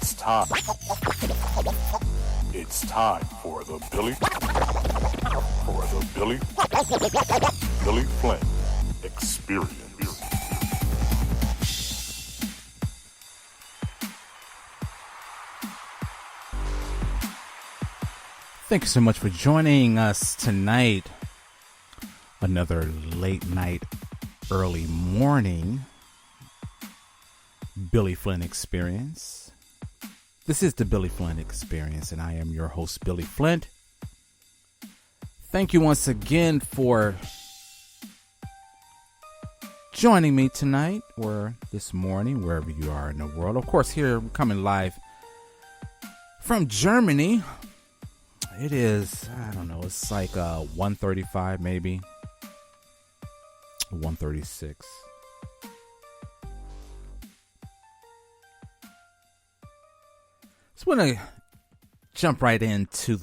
It's time. It's time for the Billy Flynn Experience. Thank you so much for joining us tonight. Another late night, early morning Billy Flynn Experience. This is the Billy Flynn Experience, and I am your host, Billy Flint. Thank you once again for joining me tonight or this morning, wherever you are in the world. Of course, here we're coming live from Germany. It is, I don't know, it's like 1:35 maybe, 1:36. So I'm going to jump right into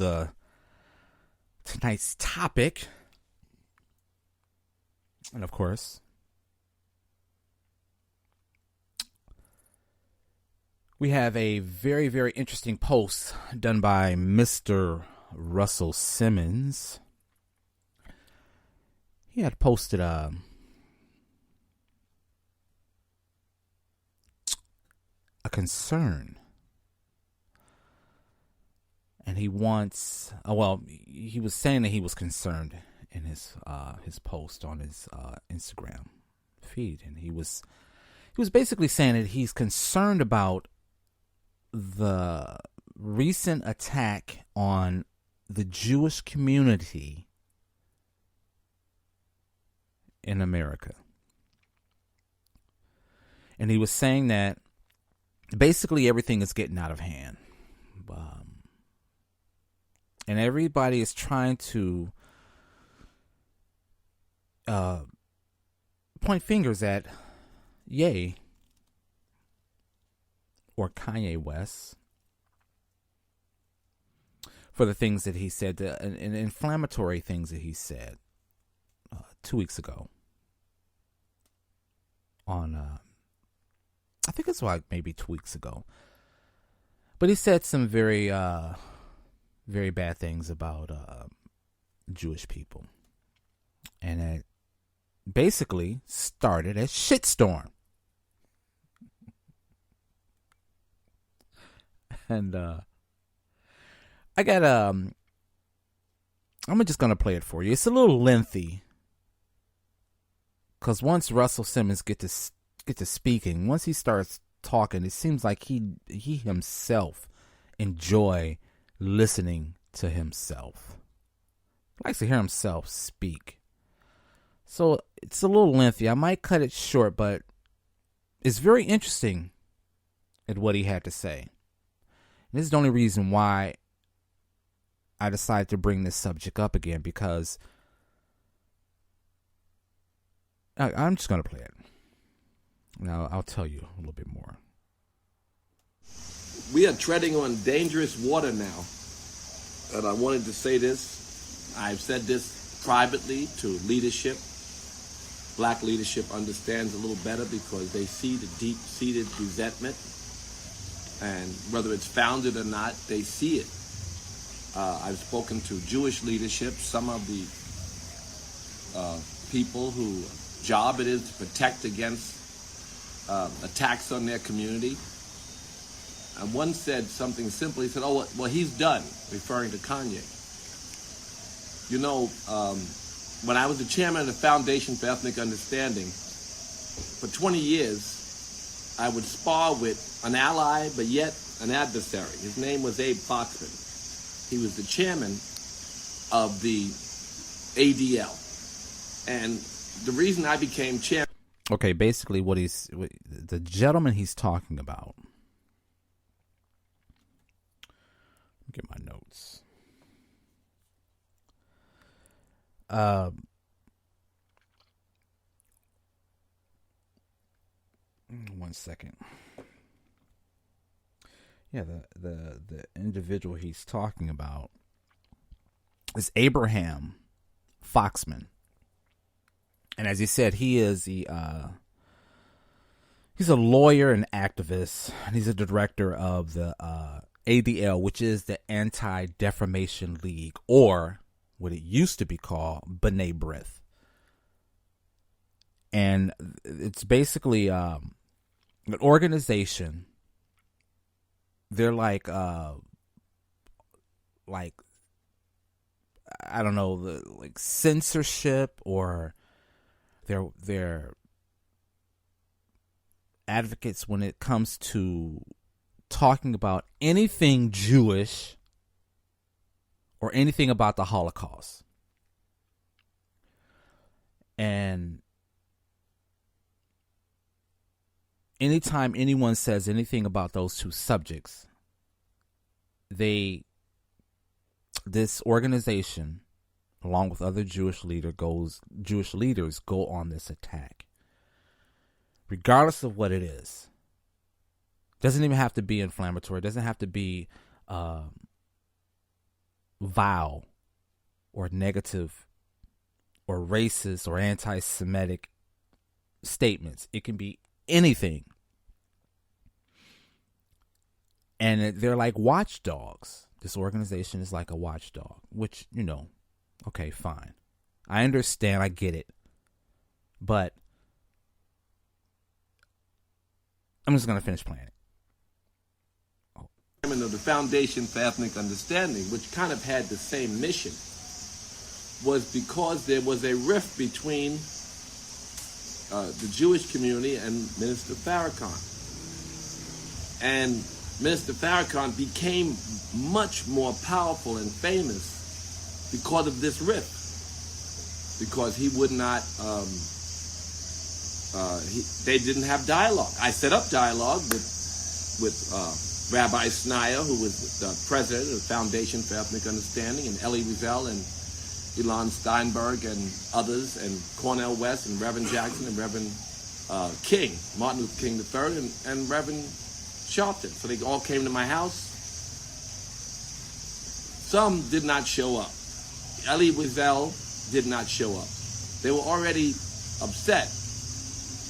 tonight's topic. And of course, we have a very, very interesting post done by Mr. Russell Simmons. He had posted a concern. And he wants, he was saying that he was concerned in his post on his Instagram feed, and he was basically saying that he's concerned about the recent attack on the Jewish community in America. And he was saying that basically everything is getting out of hand. And everybody is trying to point fingers at Ye or Kanye West for the things that he said, and inflammatory things that he said 2 weeks ago on, I think it's like maybe 2 weeks ago. But he said some very bad things about Jewish people. And it basically started a shitstorm. And I got I'm just going to play it for you. It's a little lengthy, because once Russell Simmons get to speaking, once he starts talking, it seems like he himself enjoy listening to himself. He likes to hear himself speak. So it's a little lengthy. I might cut it short, but it's very interesting at what he had to say. And this is the only reason why I decided to bring this subject up again, because I'm just going to play it. Now I'll tell you a little bit more. We are treading on dangerous water now. And I wanted to say this. I've said this privately to leadership. Black leadership understands a little better because they see the deep-seated resentment. And whether it's founded or not, they see it. I've spoken to Jewish leadership, some of the people whose job it is to protect against attacks on their community. And one said something simple. He said, oh, well, he's done, referring to Kanye. You know, when I was the chairman of the Foundation for Ethnic Understanding, for 20 years, I would spar with an ally, but yet an adversary. His name was Abe Foxman. He was the chairman of the ADL. And the reason I became chairman... Okay, basically the gentleman he's talking about... Get my notes. 1 second. Yeah, the individual he's talking about is Abraham Foxman. And as he said, he is the He's a lawyer and activist, and he's a director of the ADL, which is the Anti-Defamation League, or what it used to be called, B'nai B'rith. And it's basically an organization. They're like I don't know, like censorship, or they're advocates when it comes to talking about anything Jewish or anything about the Holocaust. And anytime anyone says anything about those two subjects, this organization, along with other Jewish leaders, go on this attack. Regardless of what it is. Doesn't even have to be inflammatory. It doesn't have to be vile or negative or racist or anti-Semitic statements. It can be anything. And they're like watchdogs. This organization is like a watchdog, which, okay, fine. I understand. I get it. But I'm just going to finish playing it. Of the Foundation for Ethnic Understanding, which kind of had the same mission, was because there was a rift between the Jewish community and Minister Farrakhan. And Minister Farrakhan became much more powerful and famous because of this rift. Because he would not, they didn't have dialogue. I set up dialogue with Rabbi Snyder, who was the president of the Foundation for Ethnic Understanding, and Elie Wiesel and Elon Steinberg and others, and Cornel West and Reverend Jackson and Reverend King, Martin Luther King III, and Reverend Sharpton. So they all came to my house. Some did not show up. Elie Wiesel did not show up. They were already upset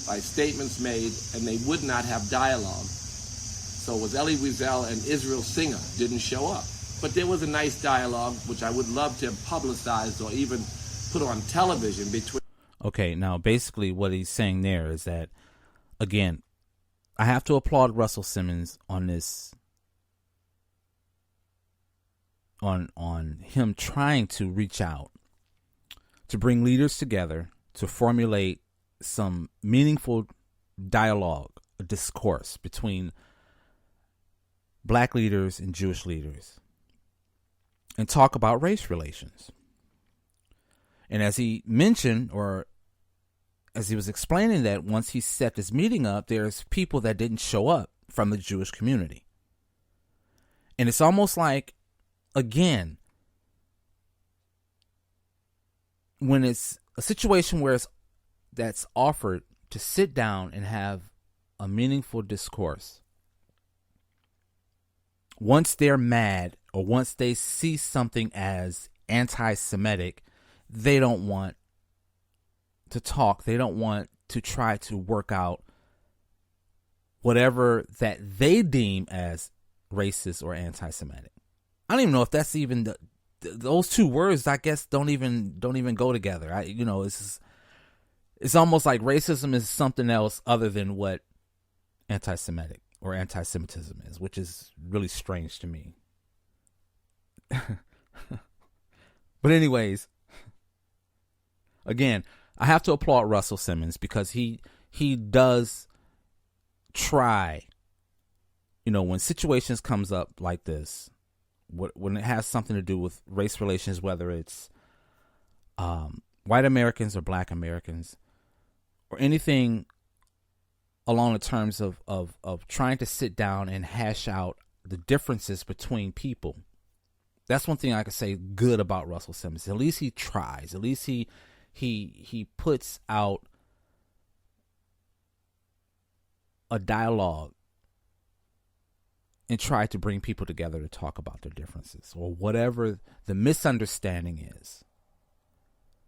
by statements made, and they would not have dialogue. So it was Elie Wiesel and Israel Singer didn't show up. But there was a nice dialogue, which I would love to have publicized or even put on television between. Okay, now basically what he's saying there is that, again, I have to applaud Russell Simmons on this, on him trying to reach out, to bring leaders together, to formulate some meaningful dialogue, a discourse between Black leaders and Jewish leaders, and talk about race relations. And as he mentioned, or as he was explaining, that once he set this meeting up, there's people that didn't show up from the Jewish community. And it's almost like, again, when it's a situation where that's offered to sit down and have a meaningful discourse, once they're mad or once they see something as anti-Semitic, they don't want to talk. They don't want to try to work out whatever that they deem as racist or anti-Semitic. I don't even know if that's even those two words. I guess don't even go together. It's almost like racism is something else other than what anti-Semitic or anti-Semitism is, which is really strange to me. But anyways, again, I have to applaud Russell Simmons because he does try, when situations comes up like this, when it has something to do with race relations, whether it's white Americans or Black Americans, or anything along the terms of trying to sit down and hash out the differences between people. That's one thing I could say good about Russell Simmons. At least he tries. At least he puts out a dialogue and try to bring people together to talk about their differences or whatever the misunderstanding is.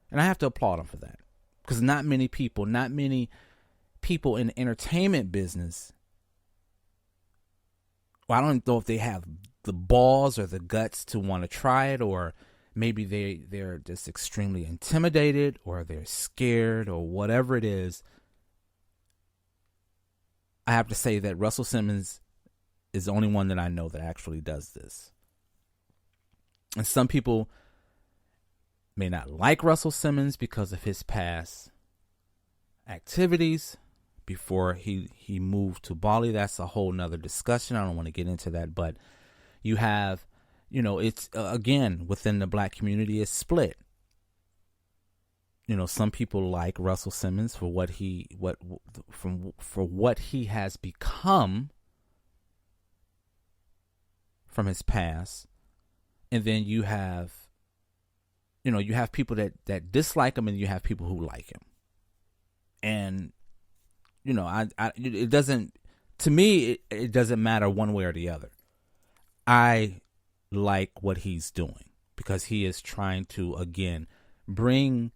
And I have to applaud him for that, because not many people in the entertainment business, well, I don't know if they have the balls or the guts to want to try it, or maybe they're just extremely intimidated, or they're scared, or whatever it is. I have to say that Russell Simmons is the only one that I know that actually does this. And some people may not like Russell Simmons because of his past activities before he moved to Bali. That's a whole nother discussion. I don't want to get into that, but you have, it's again, within the black community, it's split. Some people like Russell Simmons for what he has become from his past, and then you have people that dislike him, and you have people who like him. And it doesn't, to me, it doesn't matter one way or the other. I like what he's doing because he is trying to, again, bring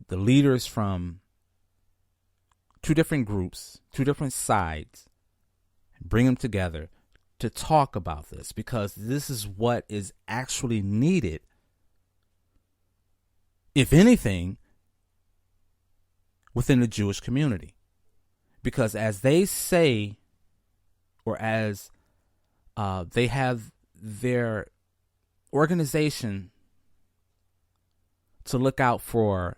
the leaders from two different groups, two different sides, bring them together to talk about this, because this is what is actually needed, if anything, within the Jewish community. Because as they say, or as they have their organization to look out for,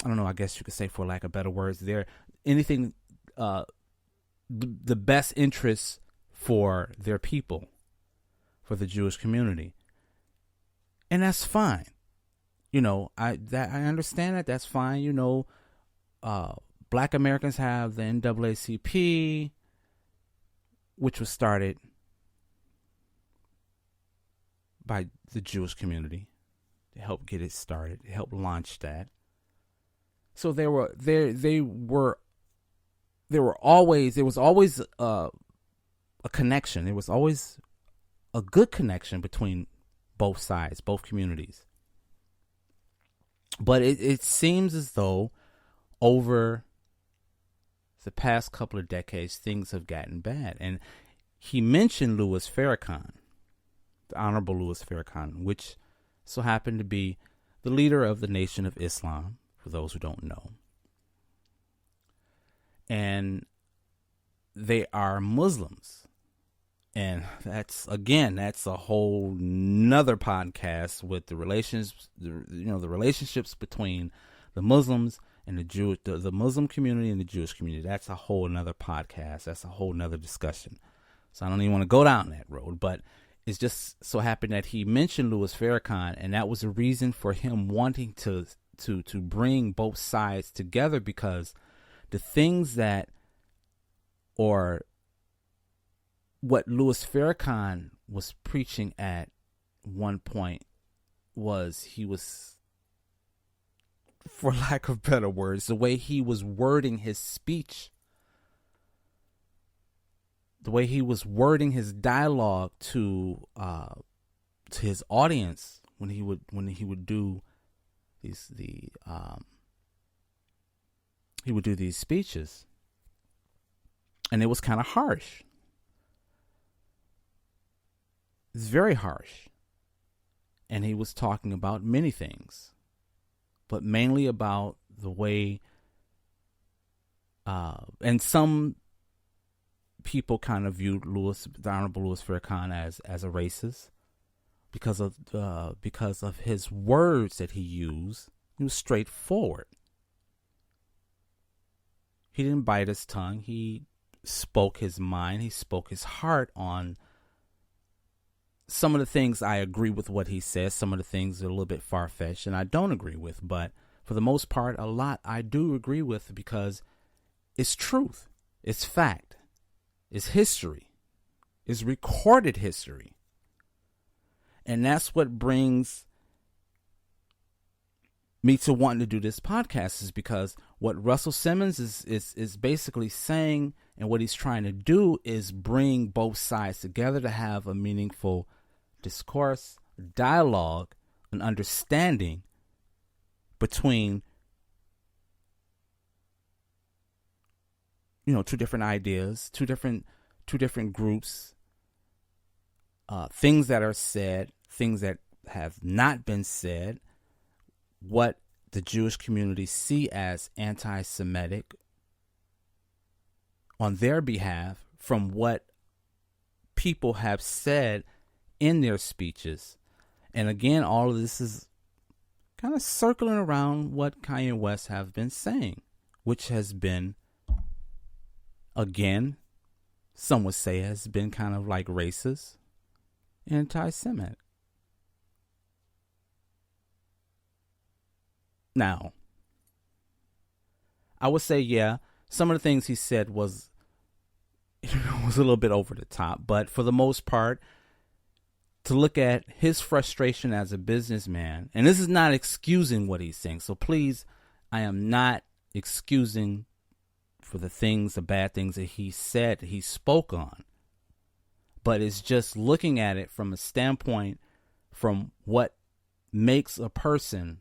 I don't know, I guess you could say, for lack of better words, they're anything, the best interests for their people, for the Jewish community. And that's fine. I understand that. That's fine. Black Americans have the NAACP, which was started by the Jewish community to help get it started, to help launch that. So there was always a connection. There was always a good connection between both sides, both communities. But it seems as though over the past couple of decades, things have gotten bad. And he mentioned Louis Farrakhan, the Honorable Louis Farrakhan, which so happened to be the leader of the Nation of Islam, for those who don't know. And they are Muslims. And that's a whole nother podcast with the relations, the relationships between the Muslims and the Muslim community and the Jewish community. That's a whole nother podcast. That's a whole nother discussion. So I don't even want to go down that road, but it's just so happened that he mentioned Louis Farrakhan, and that was a reason for him wanting to bring both sides together, because the things that, or what Louis Farrakhan was preaching at one point was, he was, for lack of better words, the way he was wording his speech, the way he was wording his dialogue to his audience when he would do these speeches, and it was kind of harsh. It's very harsh. And he was talking about many things, but mainly about the way, and some people kind of viewed the Honorable Louis Farrakhan as a racist because of his words that he used. He was straightforward. He didn't bite his tongue. He spoke his mind. He spoke his heart on some of the things. I agree with what he says. Some of the things are a little bit far-fetched and I don't agree with, but for the most part, a lot I do agree with, because it's truth. It's fact. It's history. It's recorded history. And that's what brings me to wanting to do this podcast, is because what Russell Simmons is basically saying, and what he's trying to do, is bring both sides together to have a meaningful discourse, dialogue, and understanding between two different ideas, two different groups, things that are said, things that have not been said, what the Jewish community see as anti-Semitic on their behalf from what people have said in their speeches. And again, all of this is kind of circling around what Kanye West have been saying, which has been, again, some would say has been kind of like racist, anti-Semitic. Now, I would say, yeah, some of the things he said was a little bit over the top, but for the most part, to look at his frustration as a businessman, and this is not excusing what he's saying, so please, I am not excusing for the bad things that he said, that he spoke on, but it's just looking at it from a standpoint from what makes a person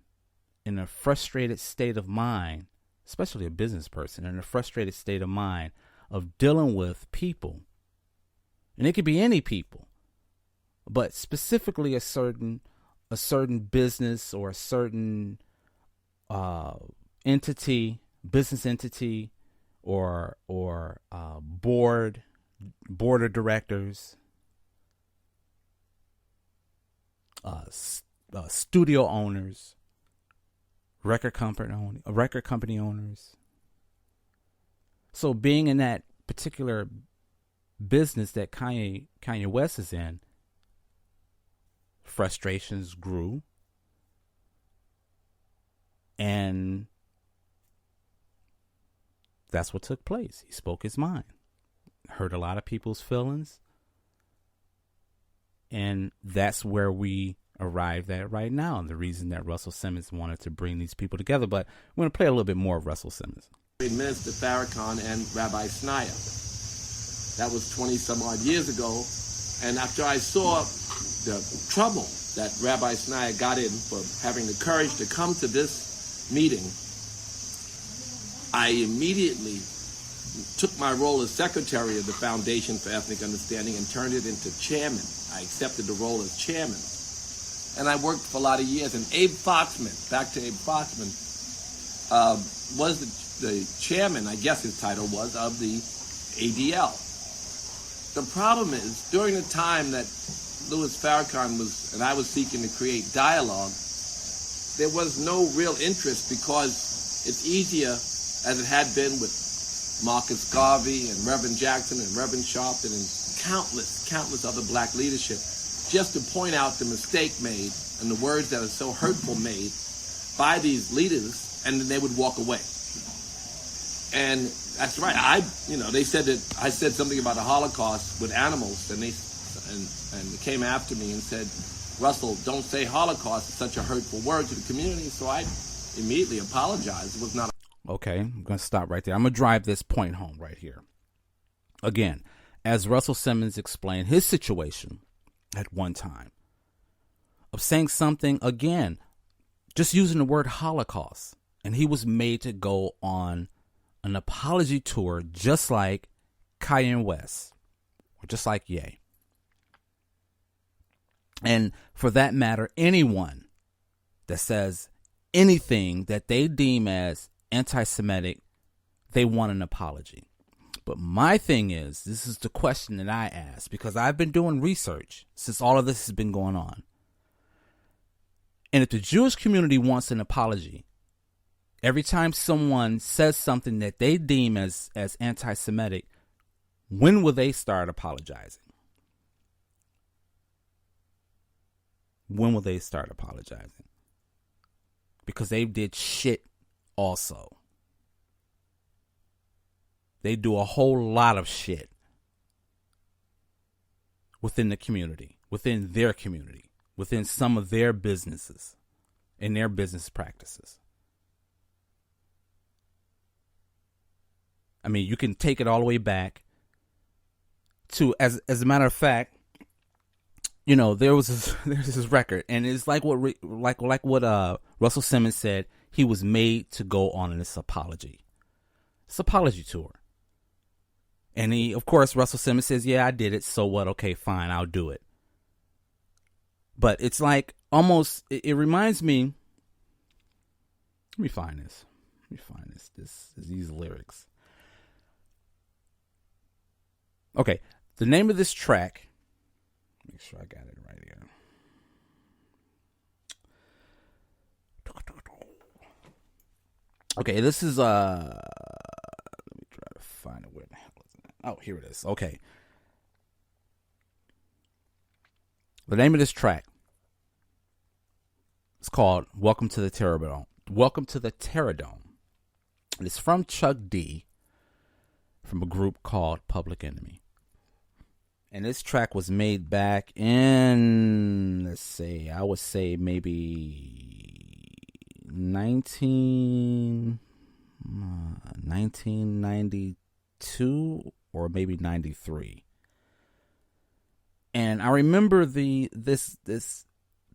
in a frustrated state of mind, especially a business person, in a frustrated state of mind of dealing with people. And it could be any people, but specifically a certain business or a certain business entity or board of directors, studio owners, record company owners. So being in that particular business that Kanye West is in, frustrations grew, and that's what took place. He spoke his mind, hurt a lot of people's feelings, and that's where we arrived at right now, and the reason that Russell Simmons wanted to bring these people together. But we're going to play a little bit more of Russell Simmons. Minister Farrakhan and Rabbi Snyder. That was 20 some odd years ago, and after I saw the trouble that Rabbi Snyder got in for having the courage to come to this meeting, I immediately took my role as secretary of the Foundation for Ethnic Understanding and turned it into chairman. I accepted the role as chairman. And I worked for a lot of years. And Abe Foxman, back to Abe Foxman, was the chairman, I guess his title was, of the ADL. The problem is, during the time that Louis Farrakhan and I was seeking to create dialogue, there was no real interest because it's easier, as it had been with Marcus Garvey and Reverend Jackson and Reverend Sharpton and countless other black leadership, just to point out the mistake made and the words that are so hurtful made by these leaders, and then they would walk away. And that's right. They said that I said something about the Holocaust with animals, and they came after me and said, Russell, don't say Holocaust. It's such a hurtful word to the community. So I immediately apologized. It was not. Okay, I'm going to stop right there. I'm going to drive this point home right here. Again, as Russell Simmons explained his situation at one time of saying something, again, just using the word Holocaust, and he was made to go on an apology tour just like Kanye West, or just like Ye. And for that matter, anyone that says anything that they deem as anti-Semitic, they want an apology. But my thing is, this is the question that I ask, because I've been doing research since all of this has been going on. And if the Jewish community wants an apology, every time someone says something that they deem as anti-Semitic, when will they start apologizing? When will they start apologizing? Because they did shit also. They do a whole lot of shit within the community, within their community, within some of their businesses and their business practices. I mean, you can take it all the way back to, as a matter of fact, there's this record, and it's like what Russell Simmons said. He was made to go on this apology tour. And he, of course, Russell Simmons says, yeah, I did it. So what? Okay, fine. I'll do it. But it's like almost, it reminds me, let me find this. These lyrics. Okay. The name of this track, make sure I got it right here. Okay, this is let me try to find it. Where the hell is it? Oh, here it is. Okay. The name of this track is called Welcome to the Terrordome. Welcome to the Terrordome. It's from Chuck D from a group called Public Enemy. And this track was made back in, let's say, I would say maybe 1992 or maybe 93. And I remember this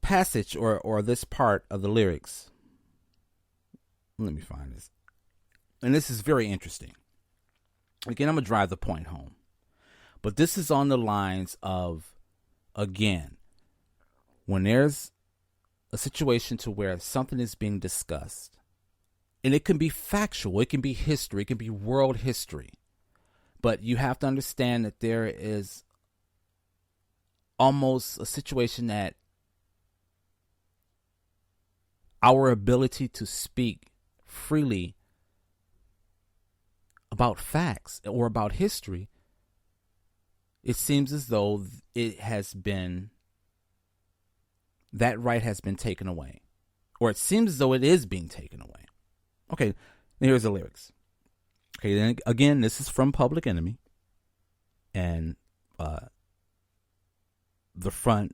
passage or this part of the lyrics. Let me find this. And this is very interesting. Again, I'm going to drive the point home. But this is on the lines of, again, when there's a situation to where something is being discussed, and it can be factual, it can be history, it can be world history, but you have to understand that there is almost a situation that our ability to speak freely about facts or about history, it seems as though it has been, that right has been taken away. Or it seems as though it is being taken away. Okay, here's the lyrics. Okay, then again, this is from Public Enemy. And the front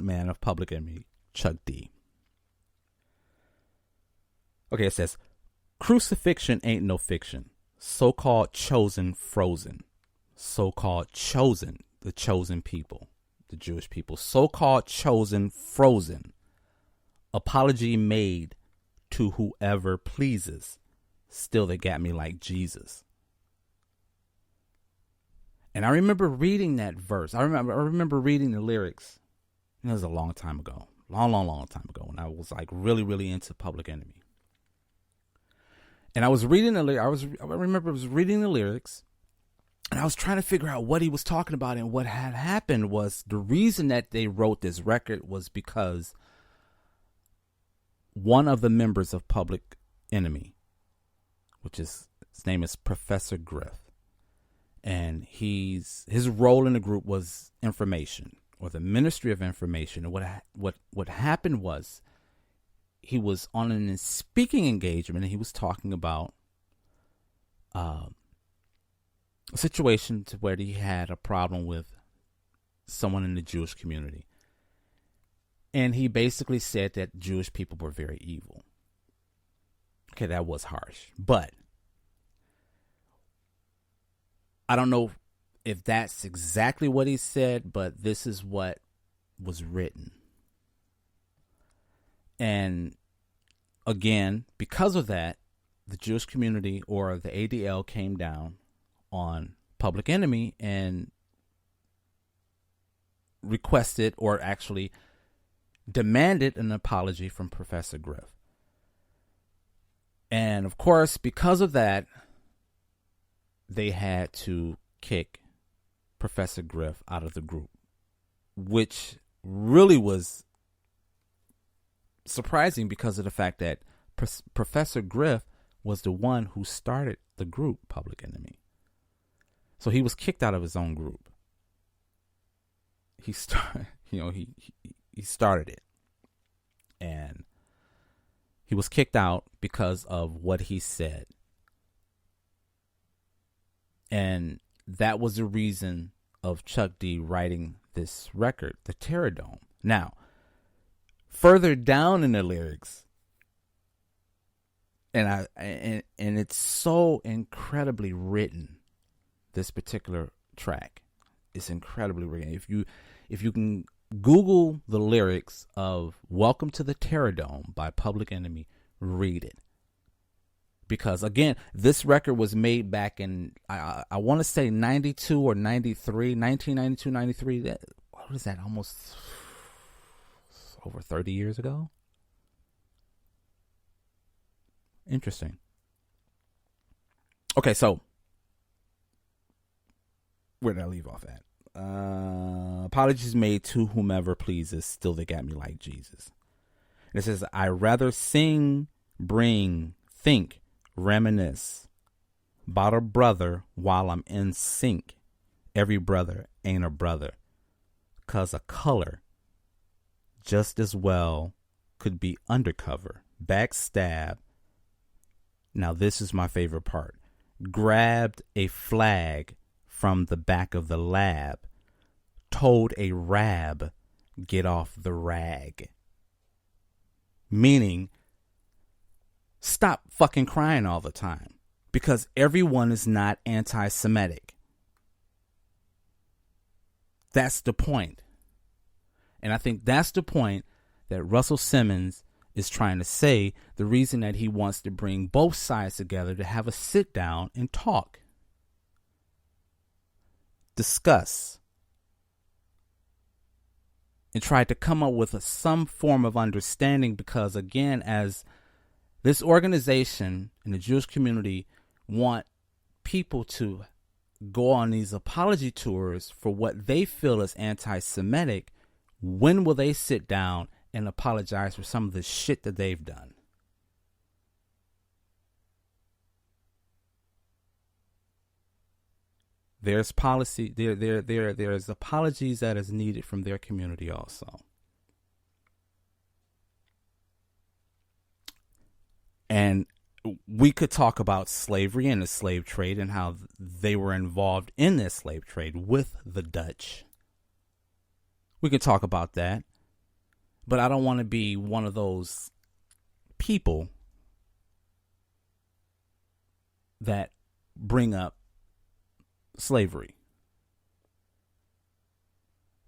man of Public Enemy, Chuck D. Okay, it says, crucifixion ain't no fiction. So-called chosen frozen. So-called chosen, the chosen people, the Jewish people. So-called chosen frozen. Apology made to whoever pleases. Still they got me like Jesus. And I remember reading that verse. I remember reading the lyrics. It was a long time ago. Long time ago when I was like really into Public Enemy. And I was reading the lyrics. I remember I was reading the lyrics. And I was trying to figure out what he was talking about, and what had happened was the reason that they wrote this record was because one of the members of Public Enemy, his name is Professor Griff, and his role in the group was information, or the Ministry of Information. And what happened was he was on a speaking engagement, and he was talking about a situation to where he had a problem with someone in the Jewish community. And he basically said that Jewish people were very evil. Okay, that was harsh. But I don't know if that's exactly what he said, but this is what was written. And again, because of that, the Jewish community, or the ADL, came down on Public Enemy and requested, or actually demanded, an apology from Professor Griff. And of course, because of that, they had to kick Professor Griff out of the group, which really was surprising because of the fact that Professor Griff was the one who started the group Public Enemy. So he was kicked out of his own group. He started it. And he was kicked out because of what he said. And that was the reason of Chuck D writing this record, The Terrordome. Now, further down in the lyrics, and it's so incredibly written, this particular track is incredibly written. If you can Google the lyrics of Welcome to the Terrordome by Public Enemy, read it. Because again, this record was made back in, I want to say 92 or 93, 1992, 93. What is that? Almost over 30 years ago. Interesting. Okay, so where did I leave off at? Apologies made to whomever pleases, still they got me like Jesus. And it says, I rather sing, bring, think, reminisce about a brother while I'm in sync. Every brother ain't a brother, 'cause a color just as well could be undercover, backstab. Now this is my favorite part. Grabbed a flag from the back of the lab, told a rab, get off the rag. Meaning, stop fucking crying all the time, because everyone is not anti-Semitic. That's the point. And I think that's the point that Russell Simmons is trying to say, the reason that he wants to bring both sides together to have a sit down and talk. Discuss. And try to come up with some form of understanding, because again, as this organization and the Jewish community want people to go on these apology tours for what they feel is anti-Semitic, when will they sit down and apologize for some of the shit that they've done? There's policy, there's apologies that is needed from their community also. And we could talk about slavery and the slave trade and how they were involved in this slave trade with the Dutch. We could talk about that. But I don't want to be one of those people that bring up slavery.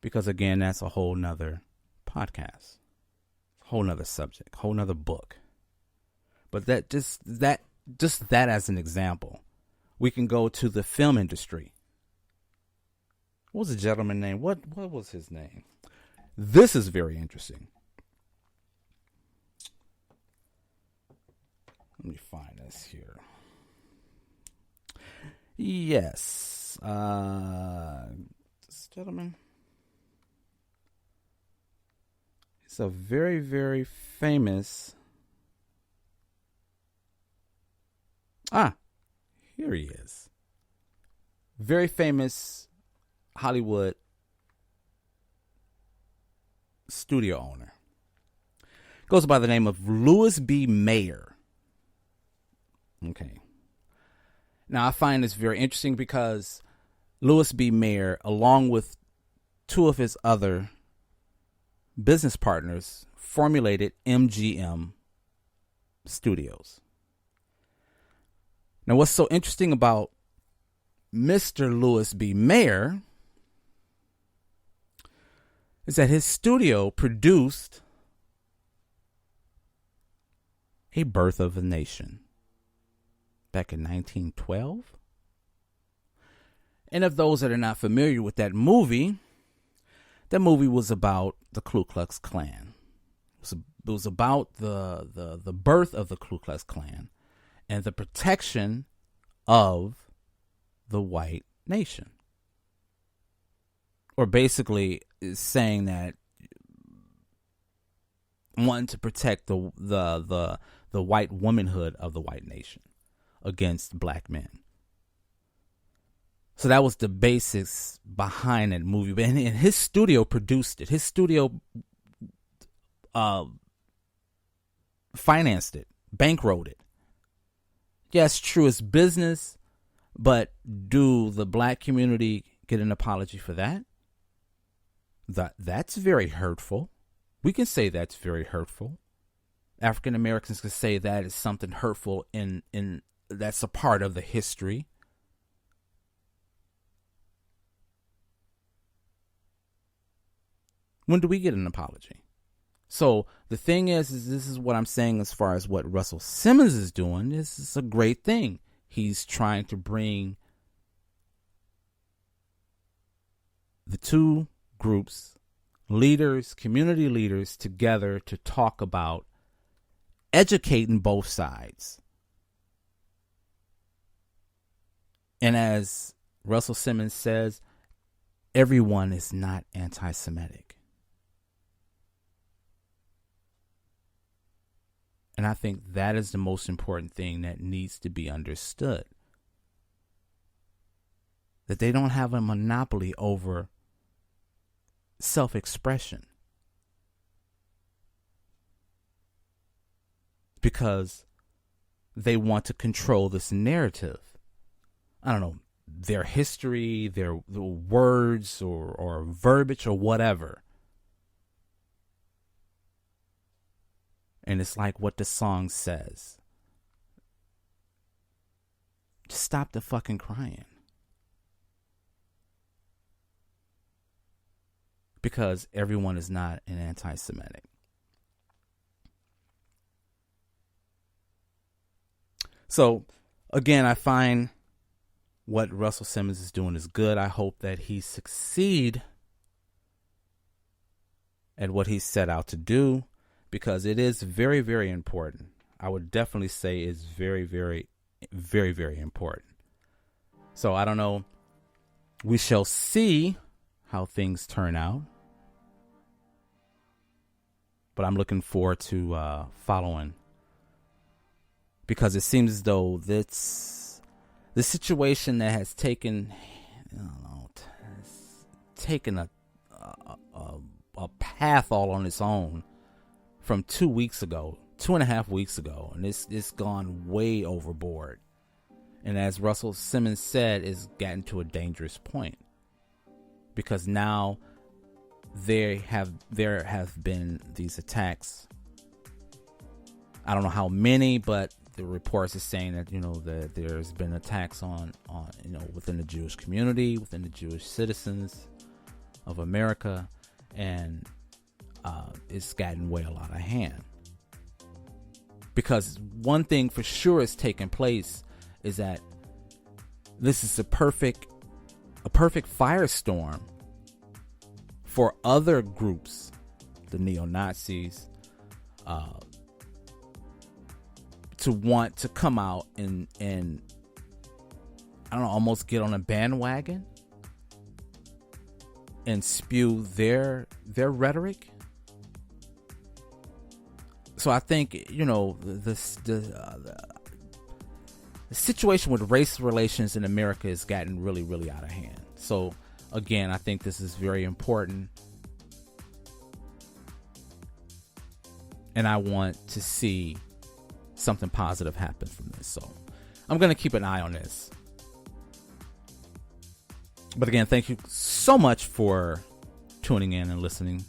Because again, that's a whole nother podcast, whole nother subject, whole nother book. But just that as an example. We can go to the film industry. What was the gentleman's name? What was his name? This is very interesting. Let me find this here. Yes. This gentleman. He's a very, very famous. Here he is. Very famous Hollywood studio owner. Goes by the name of Louis B. Mayer. Okay. Now, I find this very interesting because Louis B. Mayer, along with two of his other business partners, formulated MGM Studios. Now, what's so interesting about Mr. Louis B. Mayer is that his studio produced A Birth of a Nation back in 1912. And of those that are not familiar with that movie was about the Ku Klux Klan. It was about the birth of the Ku Klux Klan and the protection of the white nation. Or basically is saying that wanting to protect the white womanhood of the white nation against black men. So that was the basics behind that movie. And his studio produced it. His studio financed it, bankrolled it. Yes, true, it's business, but do the black community get an apology for that? That's very hurtful. We can say that's very hurtful. African Americans can say that is something hurtful in that's a part of the history. When do we get an apology? So the thing is this is what I'm saying as far as what Russell Simmons is doing. This is a great thing. He's trying to bring the two groups, leaders, community leaders, together to talk about educating both sides. And as Russell Simmons says, everyone is not anti-Semitic. And I think that is the most important thing that needs to be understood. That they don't have a monopoly over self-expression. Because they want to control this narrative. I don't know, their history, their words or verbiage or whatever. And it's like what the song says. Just stop the fucking crying. Because everyone is not an anti-Semitic. So, again, I find what Russell Simmons is doing is good. I hope that he succeed at what he set out to do, because it is very, very important. I would definitely say it's very, very, very, very important. So I don't know. We shall see how things turn out. But I'm looking forward to following. Because it seems as though that's the situation that has taken, taken a path all on its own from 2 weeks ago, 2.5 weeks ago, and it's gone way overboard. And as Russell Simmons said, it's gotten to a dangerous point, because now there have been these attacks. I don't know how many, but the reports are saying that that there's been attacks on within the Jewish community, within the Jewish citizens of America, and it's gotten way a lot of hand. Because one thing for sure is taking place is that this is a perfect firestorm for other groups, the neo-Nazis, to want to come out and I don't know, almost get on a bandwagon and spew their rhetoric. So I think the situation with race relations in America has gotten really, really out of hand. So again, I think this is very important, and I want to see something positive happen from this. So I'm going to keep an eye on this. But again, thank you so much for tuning in and listening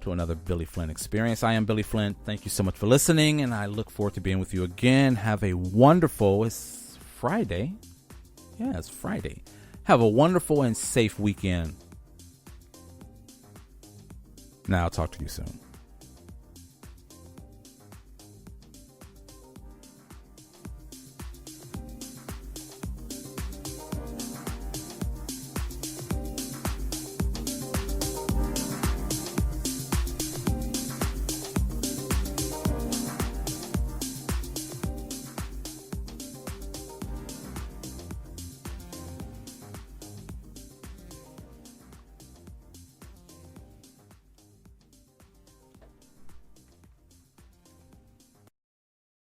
to another Billy Flynn experience. I am Billy Flynn. Thank you so much for listening, and I look forward to being with you again. Have a wonderful, it's Friday. Yeah, it's Friday. Have a wonderful and safe weekend. Now I'll talk to you soon.